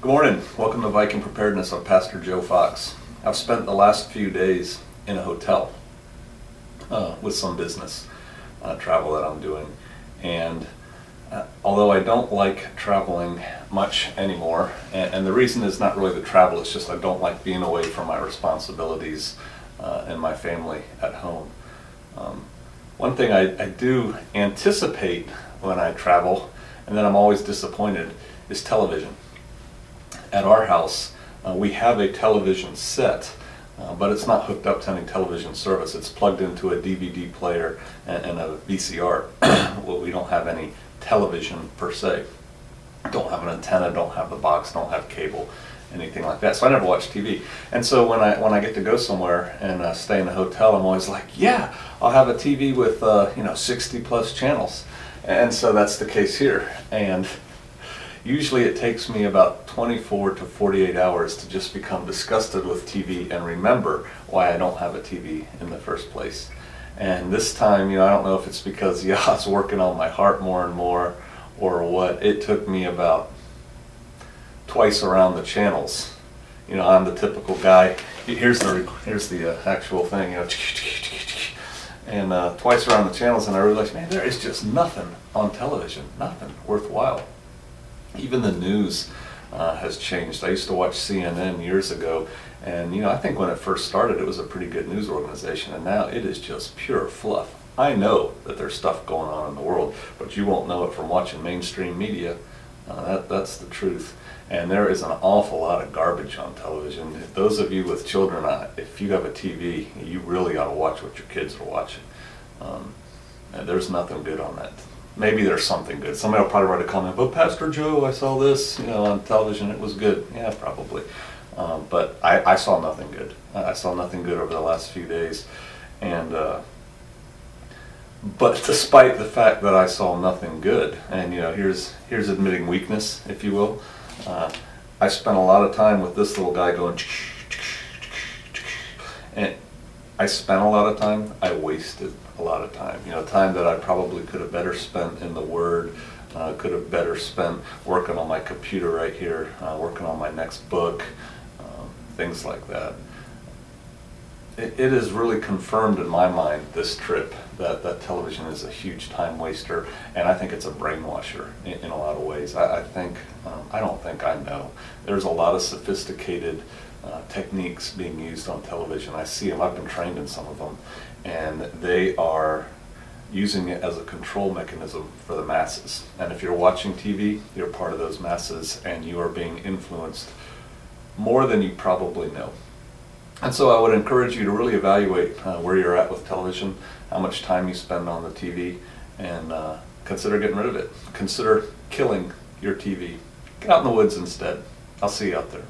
Good morning. Welcome to Viking Preparedness. I'm Pastor Joe Fox. I've spent the last few days in a hotel with some business travel that I'm doing. And although I don't like traveling much anymore, and the reason is not really the travel, it's just I don't like being away from my responsibilities and my family at home. One thing I do anticipate when I travel, and then I'm always disappointed, is television. At our house, we have a television set, but it's not hooked up to any television service. It's plugged into a DVD player and a VCR. Well, we don't have any television per se. Don't have an antenna, don't have the box, don't have cable, anything like that. So I never watch TV. And so when I get to go somewhere and stay in a hotel, I'm always like, yeah, I'll have a TV with 60 plus channels. And so that's the case here. And usually it takes me about 24 to 48 hours to just become disgusted with TV and remember why I don't have a TV in the first place. And this time, I don't know if it's because Yah's working on my heart more and more or what. It took me about twice around the channels. I'm the typical guy. Here's the actual thing. And twice around the channels, and I realized, man, there is just nothing on television, nothing worthwhile. Even the news has changed. I used to watch CNN years ago, and I think when it first started it was a pretty good news organization, and now it is just pure fluff. I know that there's stuff going on in the world, but you won't know it from watching mainstream media. That's the truth. And there is an awful lot of garbage on television. Those of you with children, if you have a TV, you really ought to watch what your kids are watching. And there's nothing good on that. Maybe there's something good. Somebody will probably write a comment, but Pastor Joe, I saw this on television, it was good. Yeah, probably. But I saw nothing good. I saw nothing good over the last few days. And but despite the fact that I saw nothing good, and here's admitting weakness, if you will, I spent a lot of time with this little guy going, and I spent a lot of time, I wasted a lot of time. Time that I probably could have better spent in the Word, could have better spent working on my computer right here, working on my next book, things like that. It is really confirmed in my mind, this trip, that television is a huge time waster, and I think it's a brainwasher in a lot of ways. I don't think I know. There's a lot of sophisticated techniques being used on television. I see them. I've been trained in some of them, and they are using it as a control mechanism for the masses. And if you're watching TV, you're part of those masses, and you are being influenced more than you probably know. And so I would encourage you to really evaluate where you're at with television, how much time you spend on the TV, and consider getting rid of it. Consider killing your TV. Get out in the woods instead. I'll see you out there.